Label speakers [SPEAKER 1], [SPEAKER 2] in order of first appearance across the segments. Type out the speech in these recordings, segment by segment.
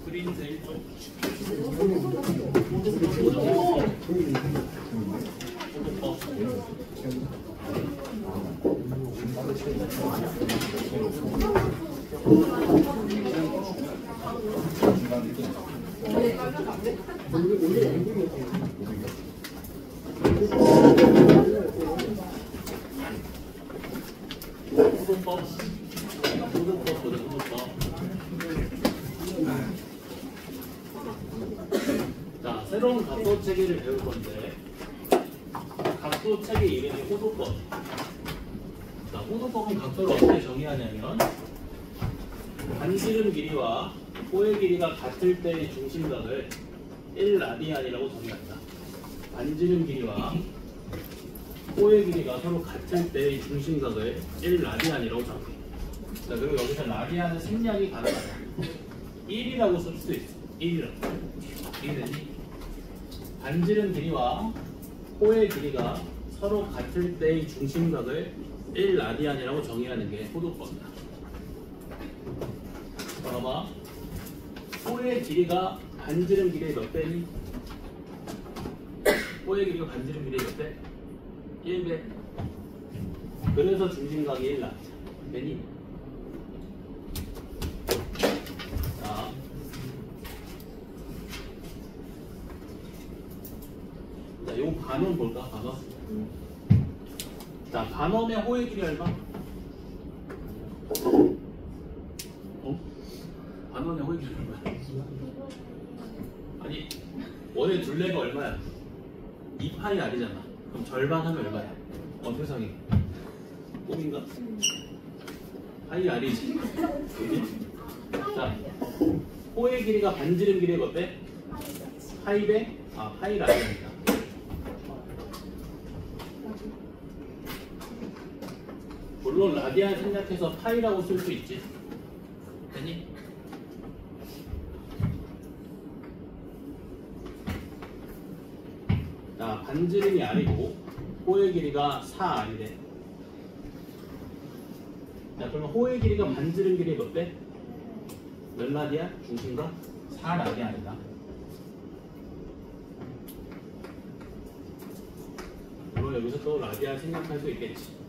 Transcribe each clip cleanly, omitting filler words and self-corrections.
[SPEAKER 1] 그린드 1쪽. 자, 새로운 각도 체계를 배울 건데, 각도 체계 이름이 호도법. 자, 호도법은 각도를 어떻게 정의하냐면, 반지름 길이와 호의 길이가 같을 때의 중심각을 1라디안이라고 정의한다. 반지름 길이와 호의 길이가 서로 같을 때의 중심각을 1라디안이라고 정의해. 자, 그리고 여기서 라디안은 생략이 가능하다. 1이라고 쓸 수도 있어. 1이라고. 이게 되니? 반지름 길이와 호의 길이가 서로 같을 때의 중심각을 1라디안이라고 정의하는 게 호도법이다. 봐봐. 호의 길이가 반지름 길이의 몇 배니? 호의 길이가 반지름 길이의 몇 배? 1배. 그래서 중심각이 1라디안. 되니? 자, 요 반원 볼까? 반원. 자, 반원의 호의 길이 얼마? 반원의 호의 길이 얼마야? 아니, 원의 둘레가 얼마야? 2파이 R이잖아. 그럼 절반 하면 얼마야? 어떻게 상해? 꿈인가? 파이 R이지. 그지? 자, 호의 길이가 반지름 길이의 몇 배? 파이 배? 파이 R입니다. 물론 라디안 생략해서 파이라고 쓸 수 있지. 되니? 자, 반지름이 R이고 호의 길이가 4R이래. 자, 그러면 호의 길이가 반지름 길이 몇 배? 몇 라디안? 중심각? 4라디안이다. 물론 여기서 또 라디안 생략할 수 있겠지.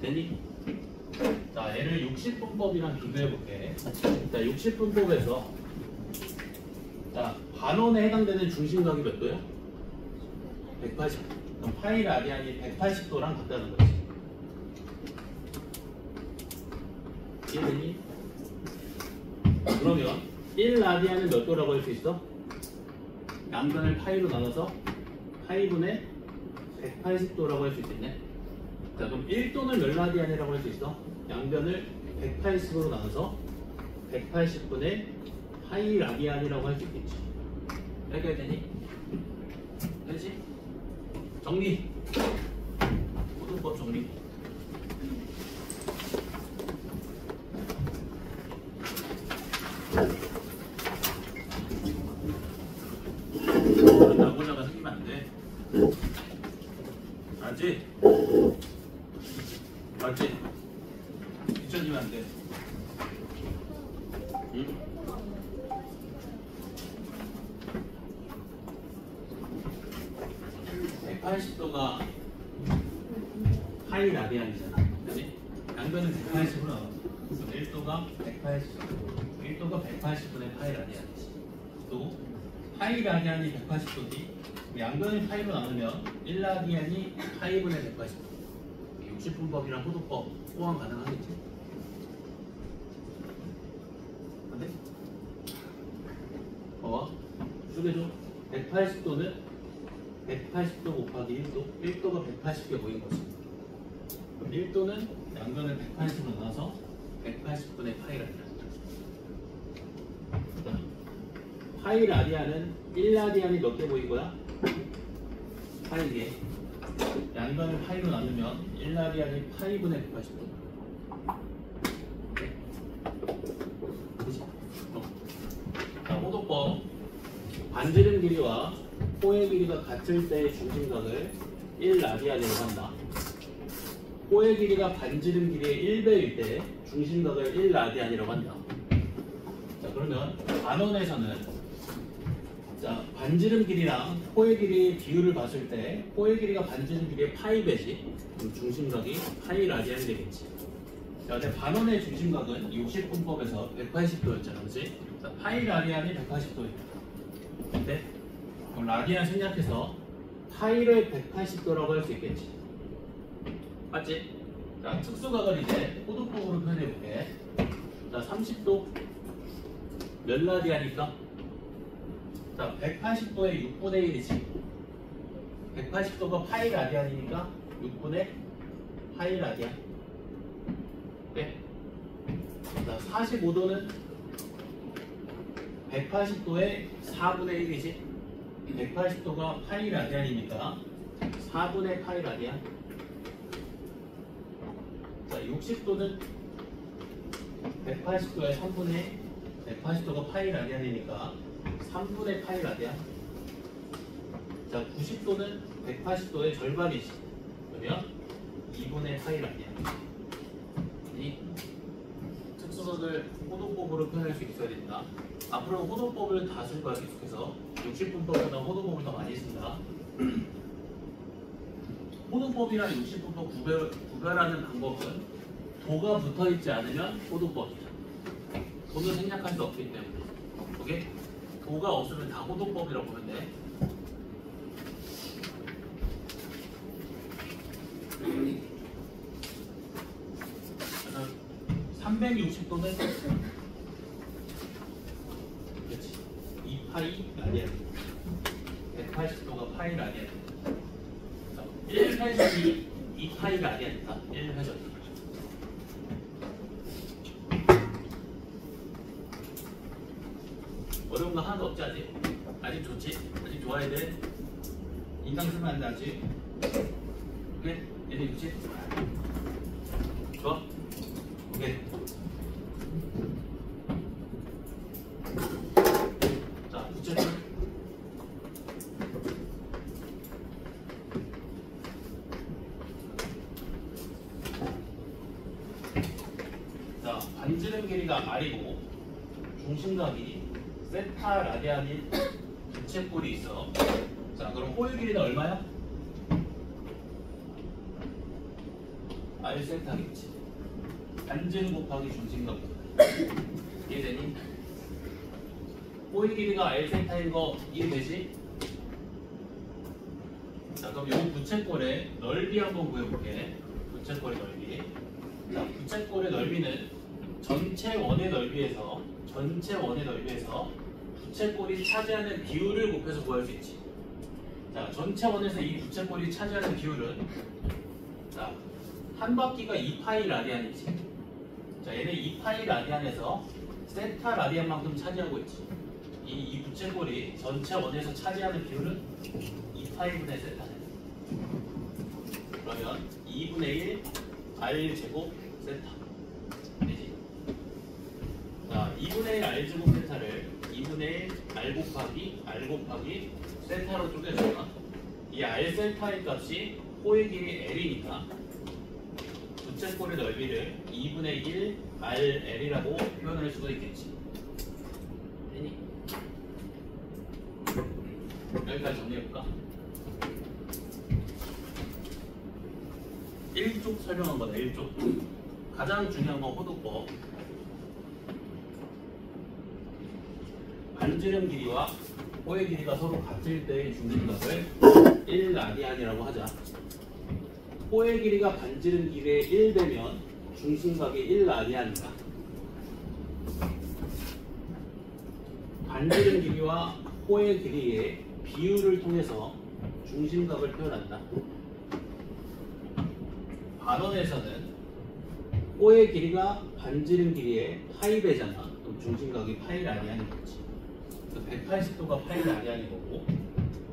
[SPEAKER 1] 되니? 자, 얘를 60분법이랑 비교해볼게. 자, 60분법에서 자, 반원에 해당되는 중심각이 몇 도야? 180. 그럼 파이 라디안이 180도랑 같다는 거지. 이해되니? 그러면 1라디안은 몇 도라고 할 수 있어? 양변을 파이로 나눠서 파이분의 180도라고 할 수 있겠네. 자, 그럼 1도는 몇 라디안이라고 할 수 있어? 양변을 180으로 나눠서 180분의 파이 라디안이라고 할 수 있겠지. 이렇게 되니? 되지? 정리. 호도법 정리. 나고자가 생기면 안 돼. 알지? 맞지? 뒤쳐지면 안 돼. 응? (180도가) 파이 라디안이잖아. 그치? 양변은 180으로 나와. 1도가 180, 1도가 180분의 파이 라디안이지. 또 파이 라디안이 180도지. 양변을 파이로 나누면 1라디안이 파이분의 180도. 60분법이랑 호도법 호환 가능하겠지? 안 돼? 봐봐. 쪼개줘. 180도는 180도 곱하기 1도. 1도가 180개 모인 거지. 그럼 1도는 양변을 180으로 나눠서 180분의 파이라는 거야. 파이 라디안은 1라디안이 몇 개 보인 거야? 파이 개. 양변을 파이로 나누면 1라디안이 파이분의 180도. 자, 호도법. 반지름 길이와 호의 길이가 같을 때의 중심각을 1라디안이라고 한다. 호의 길이가 반지름 길이의 1배일 때 중심각을 1라디안이라고 한다. 자, 그러면 반원에서는 자, 반지름 길이랑 호의 길이의 비율을 봤을 때 호의 길이가 반지름 길이의 파이배지. 그럼 중심각이 파이 라디안이 되겠지. 자, 근데 반원의 중심각은 60분법에서 180도였잖아, 그렇지? 자, 파이 라디안이 180도입니다. 근데 그럼 라디안 생략해서 파이를 180도라고 할 수 있겠지. 맞지? 자, 특수각을 이제 호도법으로 표현해볼게. 자, 30도 몇 라디안일까? 자, 180도의 6분의 1이지. 180도가 파이 라디안이니까 6분의 파이 라디안. 네. 자, 45도는 180도의 4분의 1이지. 180도가 파이 라디안이니까 4분의 파이 라디안. 자, 60도는 180도의 3분의 180도가 파이 라디안이니까 3분의 파이 라디안. 자, 90도는 180도의 절반이지. 그러면 2분의 파이 라디안. 이 특수각을 호도법으로 표현할 수 있어야 된다. 앞으로 호도법을 다 쓸 거야, 계속해서. 60분법보다 호도법을 더 많이 쓴다. 호도법이랑 60분법 구별하는 방법은 도가 붙어있지 않으면 호도법이다. 도는 생략할 수 없기 때문에. 오케이? 도가 없으면 다 호도법이라고 보면 돼. 360도는 그렇지. 2파이 라디안. 180도가 파이 라디안. 1회전이 2파이 라디안이다. 1회전. 어려운 거 하나도 없지 아직? 아직 좋지? 아직 좋아야 돼? 인강 쓰면 안 돼 아직? 오케이? 얘네 좋지? 좋아? 오케이. 자, 부채꼴. 자, 반지름 길이가 R이고 중심각이 세타 라디안인 부채꼴이 있어. 자, 그럼 호의 길이는 얼마야? R 세타겠지. 반지름 곱하기 중심각. 이해되니? 호의 길이가 R 세타인 거 이해되지? 자, 그럼 이 부채꼴의 넓이 한번 구해볼게. 부채꼴의 넓이. 자, 부채꼴의 넓이는 전체 원의 넓이에서 부채꼴이 차지하는 비율을 곱해서 구할 수 있지. 자, 전체 원에서 이 부채꼴이 차지하는 비율은 자, 한 바퀴가 2파이 라디안이지. 자, 얘는 2파이 라디안에서 세타 라디안만큼 차지하고 있지. 이 부채꼴이 전체 원에서 차지하는 비율은 2파이분의 세타네. 그러면 2분의 1 R 제곱 세타 되지. 자, 2분의 1 R 제곱 세타를 2분의 1 R 곱하기 세타로 쪼개주면 이 R 세타의 값이 호의 길이 L이니까 부채꼴의 넓이를 2분의 1 RL이라고 표현할 수가 있겠지. 되니? 여기까지 정리해볼까? 1쪽 설명한 거다. 1쪽. 가장 중요한 건 호도법. 반지름 길이와 호의 길이가 서로 같을 때의 중심각을 1라디안이라고 하자. 호의 길이가 반지름 길이의 1되면 중심각이 1라디안이다. 반지름 길이와 호의 길이의 비율을 통해서 중심각을 표현한다. 반원에서는 호의 길이가 반지름 길이의 파이배잖아. 그럼 중심각이 파이 라디안이겠지. 180도가 파이 라디안이 거고,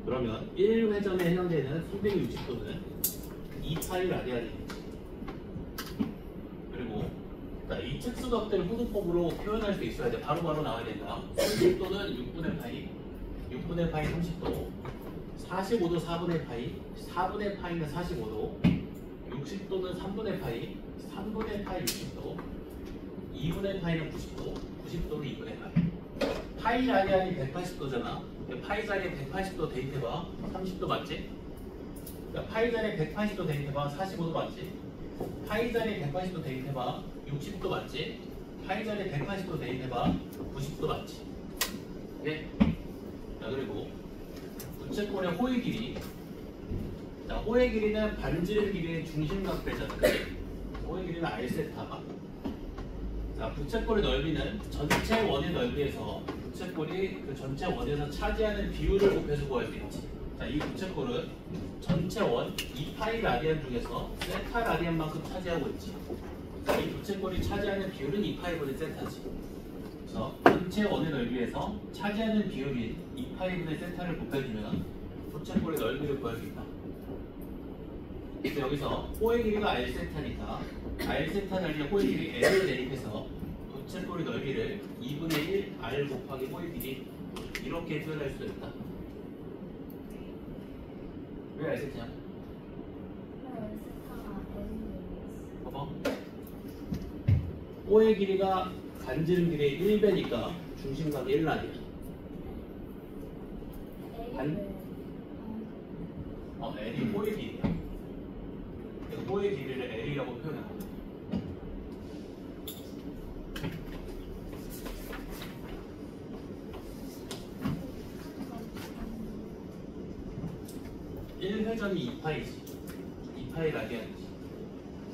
[SPEAKER 1] 그러면 1회전에 해당되는 360도는 2파이 라디안이겠지. 그리고 이 특수각들을 호두법으로 표현할 수 있어야 돼. 바로바로 나와야 된다. 30도는 6분의 파이, 6분의 파이 30도, 45도 4분의 파이, 4분의 파이는 45도, 60도는 3분의 파이, 3분의 파이 60도, 2분의 파이는 90도, 90도는 2분의 파이. 파이 라디안이 180도잖아. 파이 자리에 180도 대입해봐. 30도 맞지? 파이 자리에 180도 대입해봐. 45도 맞지? 파이 자리에 180도 대입해봐. 60도 맞지? 파이 자리에 180도 대입해봐. 90도 맞지? 네? 자, 그리고 부채꼴의 호의 길이. 자, 호의 길이는 반지름 길이의 중심각배잖아. 호의 길이는 R세타가. 자, 부채꼴의 넓이는 전체 원의 넓이에서 부채꼴이 그 전체 원에서 차지하는 비율을 곱해서 구할 수 있지. 자, 이 부채꼴은 전체 원 2파이 라디안 중에서 세타 라디안만큼 차지하고 있지. 자, 이 부채꼴이 차지하는 비율은 2파이분의 세타지. 그래서 전체 원의 넓이에서 차지하는 비율인 2파이분의 세타를 곱해주면 부채꼴의 넓이를 구할 수 있다. 그래서 여기서 호의 길이가 R세타니까 R세타 자리에 호의 길이 L을 대입해서 부채꼴의 넓이를 2분의 1 R 곱하기 호의 길이 이렇게 표현할 수도 있다. 왜 R세타냐? 봐봐. 호의 길이가 반지름 길이의 1배니까 중심각이 1라디안. L이 호의 길이야. 호의 길이를 L이라고 표현합니다. 일 회전이 2파이지. 2파이 라디안이지.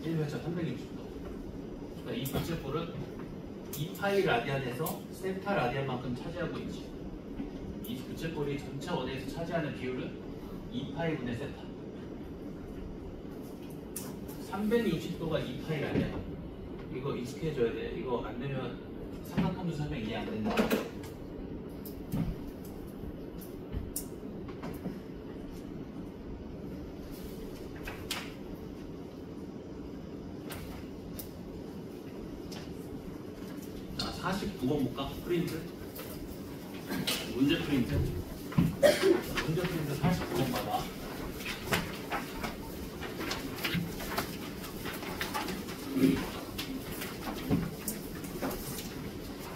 [SPEAKER 1] 1회전 360도. 그러니까 이 부채꼴은 2파이 라디안에서 세타 라디안만큼 차지하고 있지. 이 부채꼴이 전체 원에서 차지하는 비율은 2파이분의 세타. 360도가 2파이 라디안. 이거 익숙해져야 돼. 이거 안 되면 삼각함수 설명 이해 안 된다. 자, 49번 볼까? 프린트. 문제 프린트. 문제 프린트 49번 봐봐.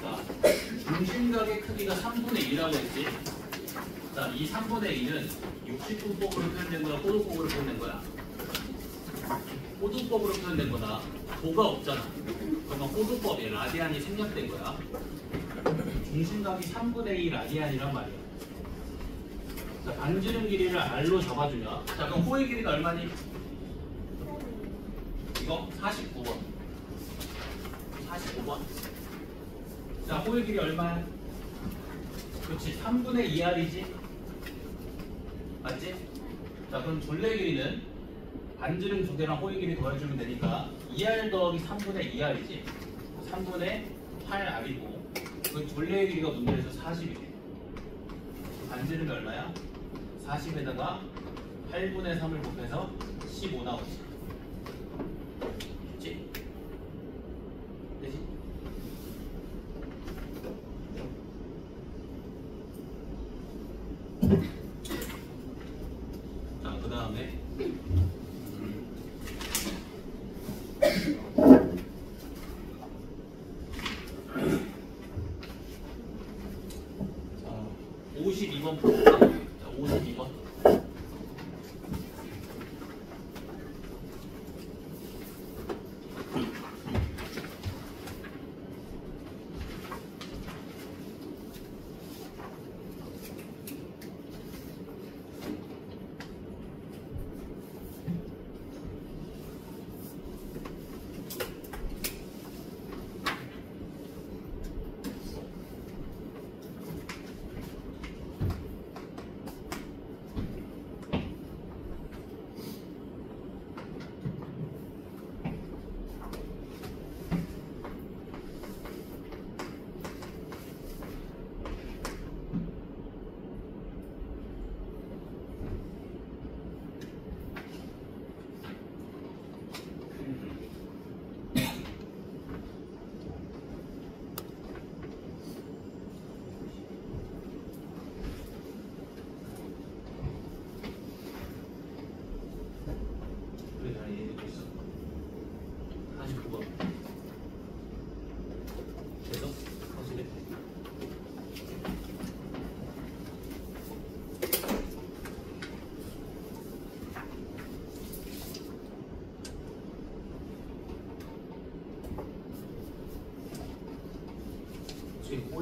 [SPEAKER 1] 자, 중심각의 크기가 3분의 2라고 했지. 자, 이 3분의 2는 60분법으로 표현된 거야, 호두법으로 표현된 거야? 호두법으로 표현된 거다. 도가 없잖아. 그러면 호두법이 라디안이 생략된 거야. 중심각이 3분의 2 라디안이란 말이야. 자, 반지름 길이를 R로 잡아주면, 자, 그럼 호의 길이가 얼마니? 이거 49번. 45번. 자, 호의 길이 얼마야? 그렇지, 3분의 2R이지? 맞지? 자, 그럼 둘레 길이는 반지름 두 개랑 호의 길이 더해주면 되니까 2R 더하기 3분의 2R이지? 3분의 8R이고 그 둘레의 길이가 문제에서 40이래. 반지름이 얼마야? 40에다가 8분의 3을 곱해서 15 나오지. 그치? 되지? 자, 그 다음에 자, 52번 볼까? 자, 52번.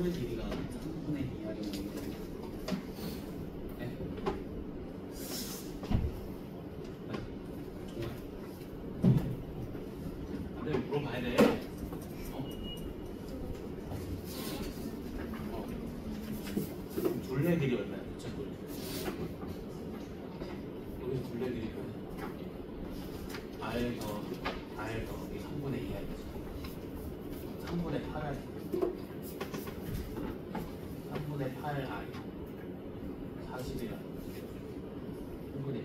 [SPEAKER 1] 코의 길이가 3분의 2R이 되기 때문에 네? 근데 물어봐야 돼. 둘레 길이 얼마야? 부채꼴 여기서 둘레 길이 R 더하기 3분의 2R이지. 3분의 8R 3분의 8R 40이라 3분의 2.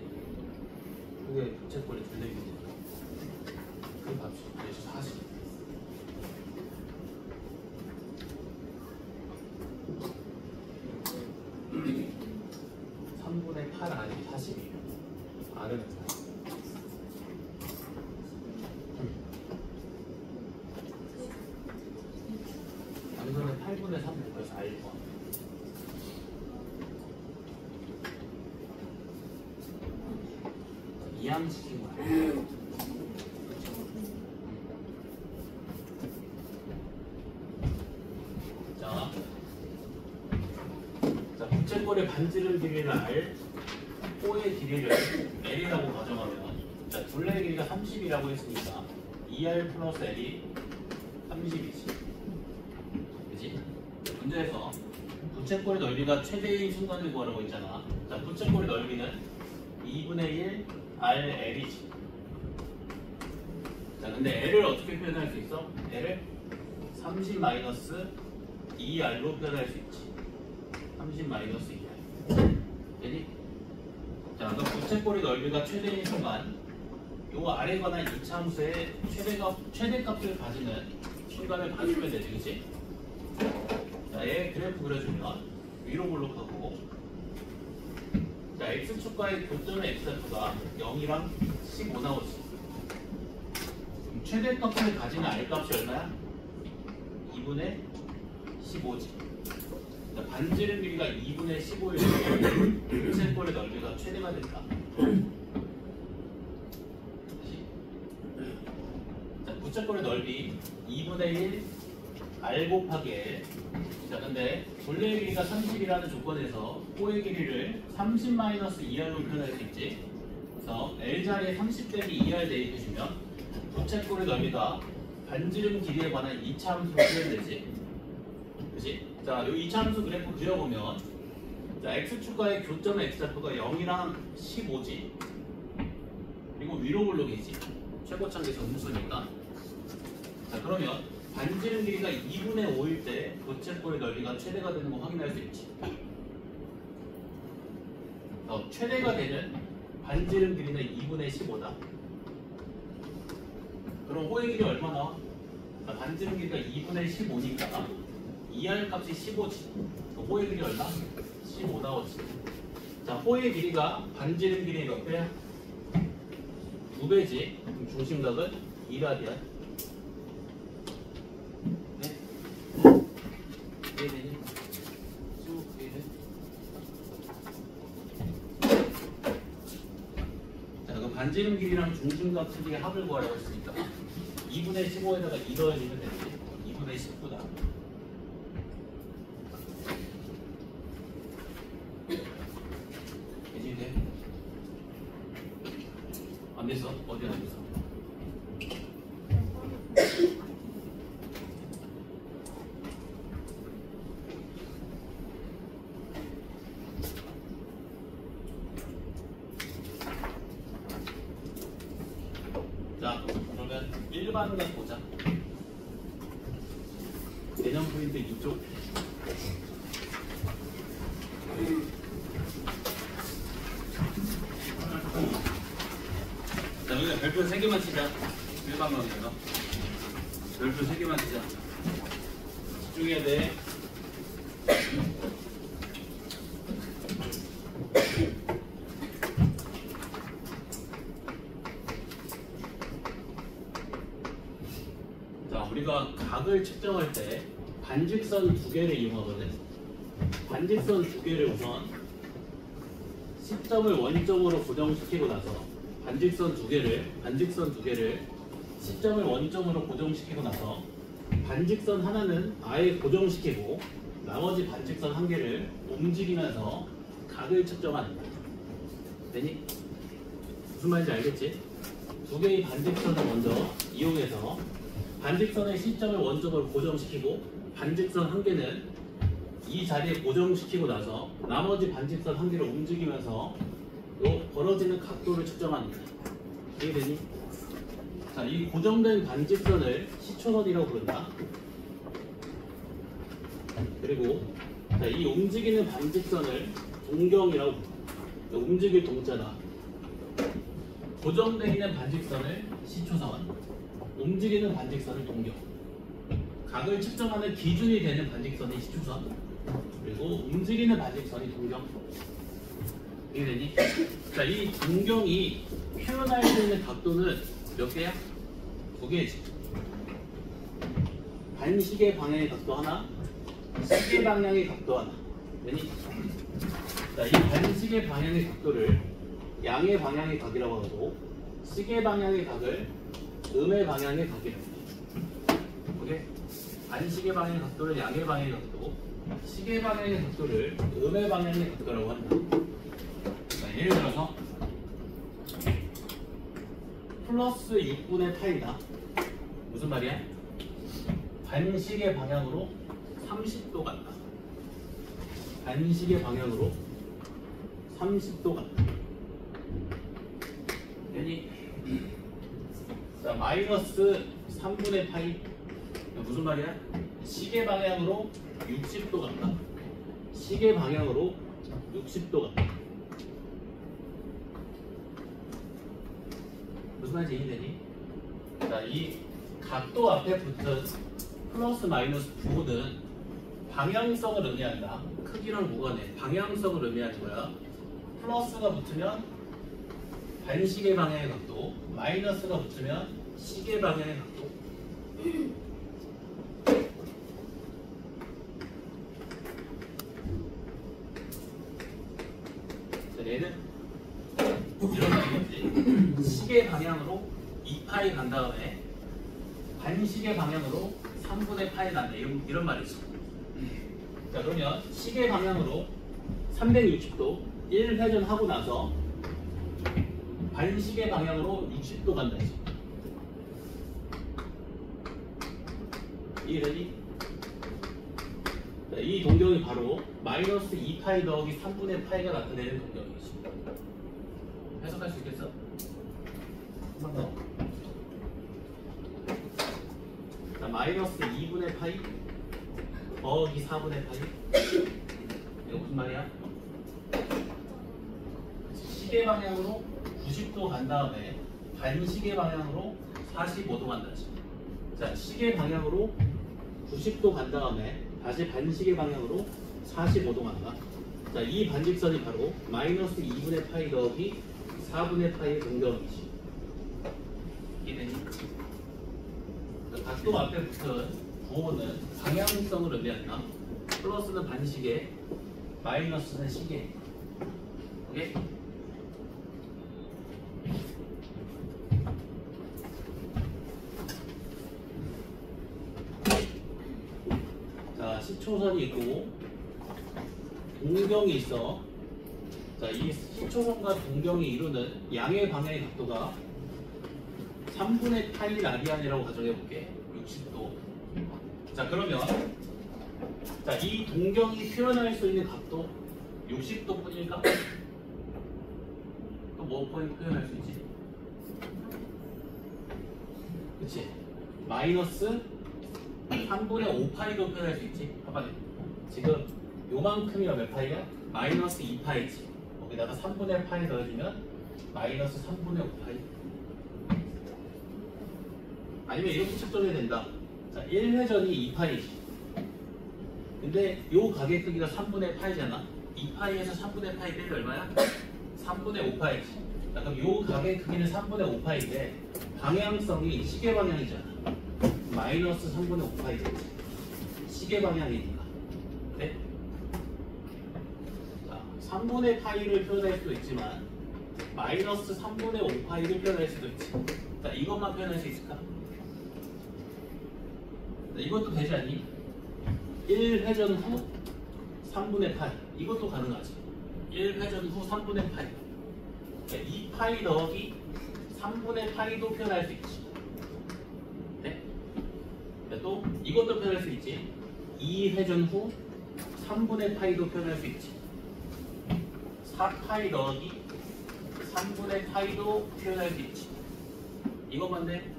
[SPEAKER 1] 그게 부채꼴의 둘레 길이. 그 값이 그래서 40. 분의 8R이 40이에요. R은 양선은 8분의 3 그래서 R 번. 이항시킨 거야. 자, 부채꼴의 반지름 길이를 R, 코의 길이를 L이라고 가정하면, 자, 둘레의 길이가 30이라고 했으니까 2R 플러스 L이 30이지. 그치? 문제에서 부채꼴의 넓이가 최대인 순간을 구하라고 했잖아. 자, 부채꼴의 넓이는 2분의 1 RL이지. 자, 근데 L을 어떻게 표현할 수 있어? L을 30 마이너스 2R로 표현할 수 있지. 30 마이너스 2R. 되니? 자, 그럼 부채꼴의 넓이가 최대인 순간, 요 아래 관한 이차함수의 최대값을 가지는 순간을 봐주면 되지, 그치? 자, 얘 그래프 그려주면 위로 볼록하고, 자, x축과의 교점의 x좌표가 0이랑 15 나오지. 그럼 최대값을 가지는 r값이 얼마야? 2분의 15지. 자, 반지름 길이가 2분의 15일 때 부채꼴의 넓이가 최대가 된다. 자, 부채꼴의 넓이 2분의 1 R 곱하기 L. 자, 근데 둘레의 길이가 30이라는 조건에서 코의 길이를 30-2R로 표현할 수 있지. 그래서 L 자리에 30 대비 2R 대입해주면 부채꼴의 넓이가 반지름 길이에 관한 2차 함수로 표현되지. 그치? 자, 이 2차 함수 그래프 그려보면, 자, x축과의 교점의 x좌표가 0이랑 15지. 그리고 위로 볼록이지. 최고차계 정수니까. 자, 그러면 반지름 길이가 2분의 5일 때 부채꼴의 넓이가 최대가 되는 거 확인할 수 있지. 최대가 되는 반지름 길이는 2분의 15다. 그럼 호의 길이 얼마 나와? 자, 반지름 길이가 2분의 15니까 2R 값이 15지. 호의 길이 얼마? 15 나오지. 자, 호의 길이가 반지름 길이 몇 배야? 2배지. 그럼 중심각은 2라디안. 네? 이해되니? 쭉 이해돼? 자, 그럼 반지름 길이랑 중심각 크기의 합을 구하라고 했으니까 2분의 15에다가 2 더해주면 되지. 2분의 19다. 이해돼? 안 됐어? 어디 안 됐어? 자, 그러면 일반각 보자. 개념 포인트 이쪽. 자, 여기가 별표 3개만 치자. 일반각에서 별표 3개만 치자. 집중해야 돼. 자, 우리가 각을 측정할 때 반직선 2개를 이용하거든. 반직선 2개를 우선 시점을 원점으로 고정시키고 나서 반직선 두 개를 시점을 원점으로 고정시키고 나서 반직선 하나는 아예 고정시키고 나머지 반직선 한 개를 움직이면서 각을 측정하는 거야. 되니? 무슨 말인지 알겠지? 두 개의 반직선을 먼저 이용해서 반직선의 시점을 원점으로 고정시키고 반직선 한 개는 이 자리에 고정시키고 나서 나머지 반직선 한 개를 움직이면서 요 벌어지는 각도를 측정하는 거야. 이해되니? 자, 이 고정된 반직선을 시초선이라고 부른다. 그리고 자, 이 움직이는 반직선을 동경이라고 부른다. 움직일 동자다. 고정되어 있는 반직선을 시초선, 움직이는 반직선을 동경. 각을 측정하는 기준이 되는 반직선이 시초선, 그리고 움직이는 반직선이 동경. 이해되니? 자, 이 동경이 표현할 수 있는 각도는 몇 개야? 두 개지. 반시계 방향의 각도 하나, 시계 방향의 각도 하나. 되니? 자, 이 반시계 방향의 각도를 양의 방향의 각이라고 하고, 시계 방향의 각을 음의 방향의 각이라고 합니다. 오케이? 반시계 방향의 각도를 양의 방향의 각도, 시계 방향의 각도를 음의 방향의 각도라고 한다. 자, 예를 들어서 플러스 6분의 파이다. 무슨 말이야? 반시계 방향으로 30도 간다. 반시계 방향으로 30도 간다. 되니? 자, 마이너스 3분의 파이. 무슨 말이야? 시계 방향으로 60도 간다. 시계 방향으로 60도 간다. 무슨 말인지 이해되니? 자, 이 각도 앞에 붙은 플러스 마이너스 부호는 방향성을 의미한다. 크기랑 무관해. 방향성을 의미하는 거야. 플러스가 붙으면 반시계 방향의 각도, 마이너스가 붙으면 시계 방향의 각도. 자, 얘는 이런 말이겠지. 시계 방향으로 2파이 간 다음에 반시계 방향으로 3분의 파이 간다. 이런 말이지. 자, 그러면 시계 방향으로 360도 1회전 하고 나서 반시계 방향으로 60도 간다. 이해되니? 자, 이 동경이 바로 마이너스 2파이 더하기 3분의 파이가 나타내는 동경이지. 해석할 수 있겠어? 한 번 더. 자, 마이너스 2분의 파이 더하기 4분의 파이. 이거 무슨 말이야? 시계 방향으로 90도 간 다음에 반시계 방향으로 45도 간다. 자, 시계 방향으로 90도 간 다음에 다시 반시계 방향으로 45도 간다. 자, 이 반직선이 바로 마이너스 2분의 파이 더하기 4분의 파이의 동경이지. 이해되니? 각도 앞에 붙은 부호는 방향성을 의미한다. 플러스는 반시계, 마이너스는 시계. 오케이? 자, 시초선이 있고 동경이 있어. 자, 이 시초선과 동경이 이루는 양의 방향의 각도가 3분의 파이 라디안이라고 가정해 볼게. 60도. 자, 그러면 자, 이 동경이 표현할 수 있는 각도 60도 뿐일까? 또 뭐 표현할 수 있지? 그치? 마이너스 3분의 5파이도 표현할 수 있지? 봐봐. 지금 요만큼이가 몇 파이야? 마이너스 2파이지. 거기다가 3분의 파이 더해주면 마이너스 3분의 5파이. 아니면 이렇게 측정해야 된다. 자, 1회전이 2파이지. 근데 요 각의 크기가 3분의 파이잖아. 2파이에서 3분의 파이 빼기 얼마야? 3분의 5파이지. 자, 그럼 요 각의 크기는 3분의 5파이인데 방향성이 시계 방향이잖아. 마이너스 3분의 5파이지. 시계 방향이니까. 네? 자, 3분의 파이를 표현할 수도 있지만 마이너스 3분의 5파이를 표현할 수도 있지. 자, 이것만 표현할 수 있을까? 자, 이것도 되지 않니? 1회전 후 3분의 파이. 이것도 가능하지. 1회전 후 3분의 파이. 2파이 더하기 3분의 파이도 표현할 수 있지. 네? 또 이것도 표현할 수 있지. 2회전 후 3분의 파이도 표현할 수 있지. 4파이 더하기 3분의 파이도 표현할 수 있지. 이것만 돼.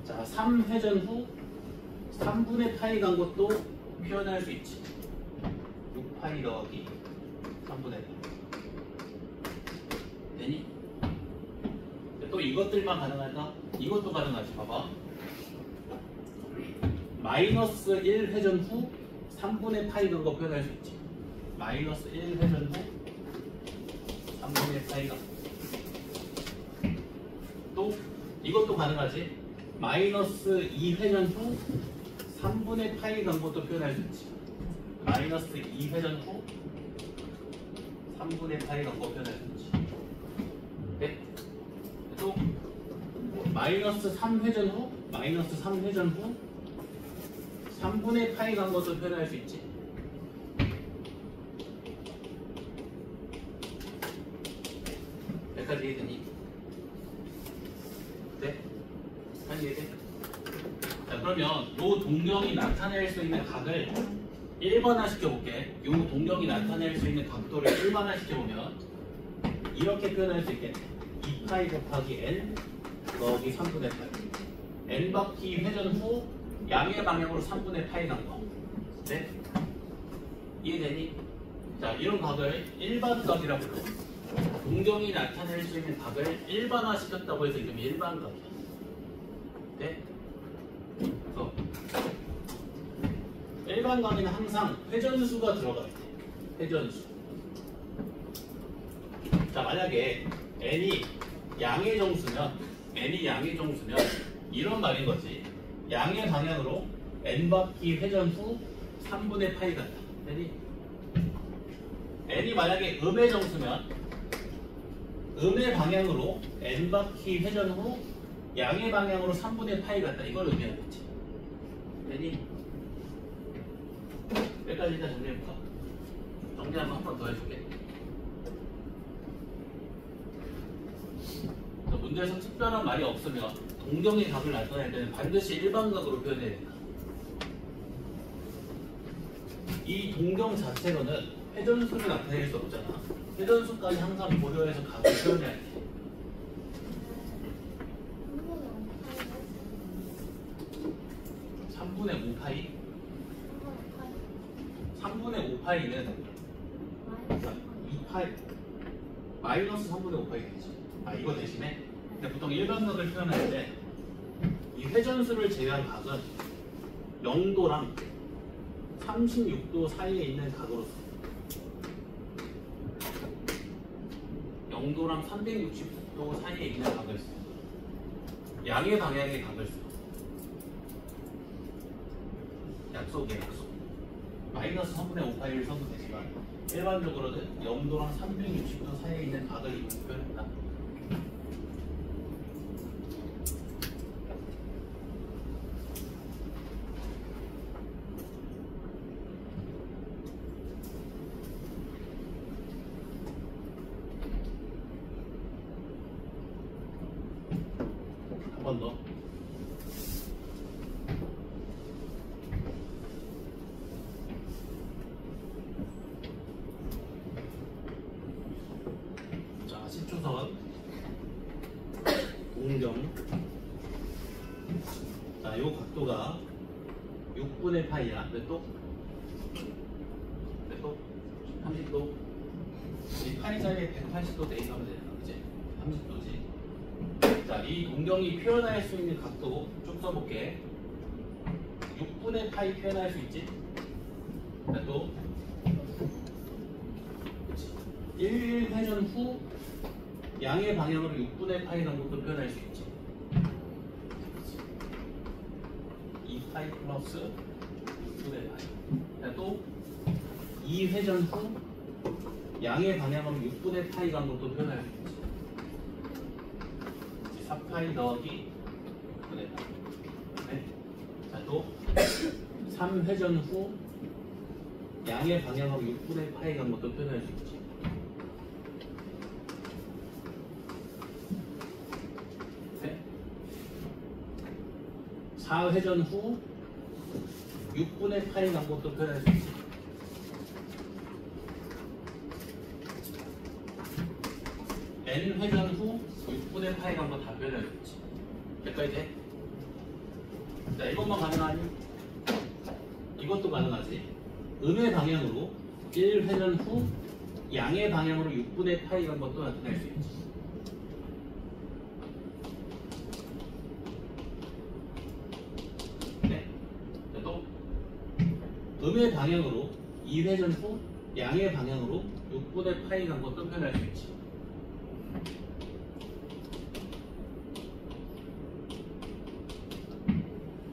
[SPEAKER 1] 자, 3회전 후 3분의 파이 간 것도 표현할 수 있지. 6파이 더하기 3분의 파이. 되니? 또 이것들만 가능할까? 이것도 가능하지. 봐봐. 마이너스 1회전 후 3분의 파이 간 거 표현할 수 있지. 마이너스 1회전 후 3분의 파이 간 거. 또 이것도 가능하지. 마이너스 2회전 후 3분의 파이 간 것도 표현할 수 있지. 마이너스 2회전 후 3분의 파이 간 거 표현할 수 있지. 네? 또 마이너스 3회전 후 3분의 파이 간 것도 표현할 수 있지. 여기까지 이해되니? 네? 잘 이해돼? 자, 그러면 이 동경이 나타낼 수 있는 각을 일반화 시켜볼게. 이 동경이 나타낼 수 있는 각도를 일반화 시켜보면 이렇게 표현할 수 있겠네. 2파이 곱하기 n 더하기 3분의 파이. n 바퀴 회전 후 양의 방향으로 3분의 파이 간 거. 네? 이해되니? 자, 이런 각을 일반각이라고 불러. 동경이 나타낼 수 있는 각을 일반화 시켰다고 해서 이름이 일반각이야. 네? 그래서 일반각에는 항상 회전수가 들어가 있대. 회전수. 자, 만약에 n이 양의 정수면 이런 말인 거지. 양의 방향으로 n 바퀴 회전 후 3분의 파이 간다. n이 만약에 음의 정수면 음의 방향으로 n 바퀴 회전 후 양의 방향으로 3분의 파이 간다. 이걸 의미하겠지. 되니? 여기까지 일단 정리해볼까? 정리하면 한 번 더 해줄게. 문제에서 특별한 말이 없으면 동경의 각을 나타낼 때는 반드시 일반각으로 표현해야 된다. 이 동경 자체로는 회전수를 나타낼 수 없잖아. 회전수까지 항상 고려해서 각을 표현해야 돼. (3분의 5파이) 3분의 5파이는 2파이 마이너스 3분의 5파이 되지. 아, 이거 대신에 근데 보통 일반각을 표현할 때 이 회전수를 제외한 각은 0도랑 36도 사이에 있는 각으로 써. 0도랑 360도 사이에 있는 각을 써. 양의 방향의 각을 써. 약속이야, 약속. 마이너스 3분의 5파이를 써도 되지만 일반적으로는 0도랑 360도 사이에 있는 각을 이렇게 표현한다. 한 번 더. 자, 10초선 동경. 자, 요 각도가 6분의 파이야. 몇 도? 몇 도? 30도. 이 파이 자리에 180도 대입하면 되잖아, 그치? 30도지. 자, 이 동경이 표현할 수 있는 각도 쭉 써볼게. 6분의 파이 표현할 수 있지? 또 1회전 후 양의 방향으로 6분의 파이 정도도 표현할 수 있지. 2파이 플러스 6분의 파이. 또 2회전 후 양의 방향으로 6분의 파이 정도도 표현할 수 있지. 4파이 더하기 6분의 파이. 네. 자, 또 3회전 후 양의 방향으로 6분의 파이 간 것도 표현할 수 있지. 네? 4회전 후 6분의 파이 간 것도 표현할 수 있지. n회전 후 6분의 파이 간 거 다 표현할 수 있지. 여기까지 돼? 자, 이것만 가능하니? 이것도 가능하지. 음의 방향으로 1회전 후 양의 방향으로 6분의 파이 간 것도 나타낼 수 있지. 네. 또 음의 방향으로 2회전 후 양의 방향으로 6분의 파이 간 것도 표현할 수 있지.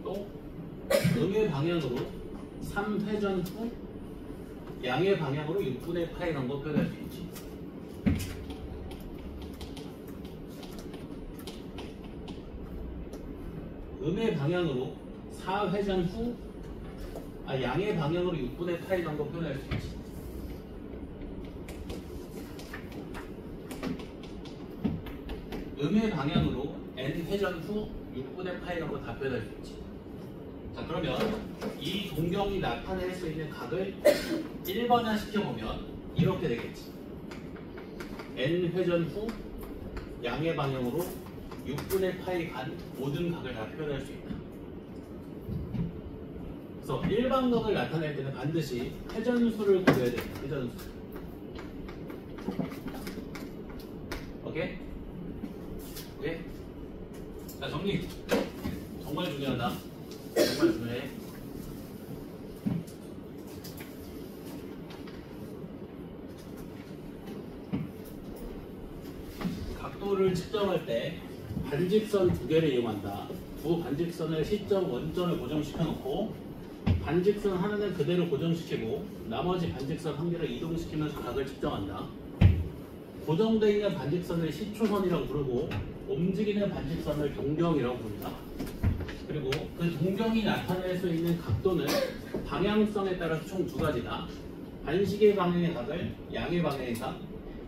[SPEAKER 1] 또 음의 방향으로 3회전 후 양의 방향으로 6분의 파이 간 거 표현할 수 있지. 음의 방향으로 4회전 후 양의 방향으로 6분의 파이 간 거 표현할 수 있지. 음의 방향으로 n회전 후 6분의 파이 간 거 다 표현할 수 있지. 자, 그러면 이 동경이 나타낼 수 있는 각을 1번화 시켜보면 이렇게 되겠지. n회전 후 양의 방향으로 6분의 파이 간 모든 각을 다 표현할 수 있다. 그래서 일반각을 나타낼 때는 반드시 회전수를 구해야 됩니다. 회전수. 오케이? 오케이? 자, 정리. 정말 중요하다. 정말 중요해. 각도를 측정할 때 반직선 두 개를 이용한다. 두 반직선을 시점, 원점을 고정시켜 놓고 반직선 하나는 그대로 고정시키고 나머지 반직선 한 개를 이동시키면서 각을 측정한다. 고정되어 있는 반직선을 시초선이라고 부르고 움직이는 반직선을 동경이라고 부른다. 그리고 그 동경이 나타낼 수 있는 각도는 방향성에 따라서 총 두 가지다. 반시계 방향의 각을 양의 방향의 각,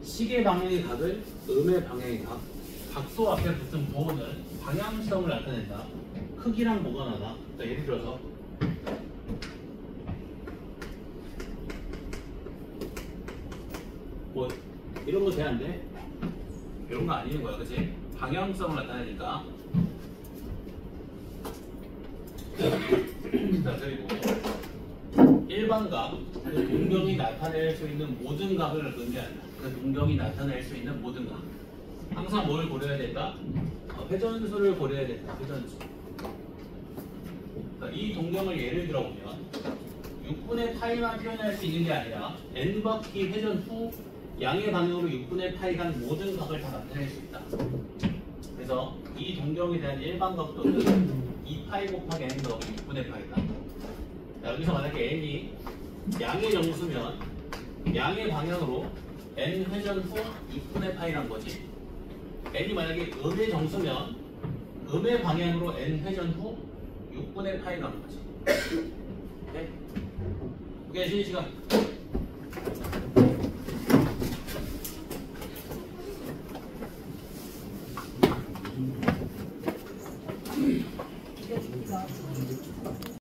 [SPEAKER 1] 시계 방향의 각을 음의 방향의 각. 각도 앞에 붙은 부호는 방향성을 나타낸다. 크기랑 무관하다. 자, 예를 들어서 뭐 이런 거 돼 안 돼? 이런 거 아니는 거야, 그치? 방향성을 나타내니까. 자, 그리고 일반각, 그 동경이 나타낼 수 있는 모든 각을 의미한다. 그 동경이 나타낼 수 있는 모든 각. 항상 뭘 고려해야 된다? 회전수를 고려해야 된다. 회전수. 자, 이 동경을 예를 들어보면 6분의 파이만 표현할 수 있는 게 아니라 n바퀴 회전 후 양의 방향으로 6분의 파이 간 모든 각을 다 나타낼 수 있다. 그래서 이 동경에 대한 일반각도는 2파이 곱하기 n 더하기 6분의 파이다. 자, 여기서 만약에 n이 양의 정수면 양의 방향으로 n 회전 후 6분의 파이란 거지. n이 만약에 음의 정수면 음의 방향으로 n 회전 후 6분의 파이라는 거지. 오케이? 오케이, 쉬는 시간.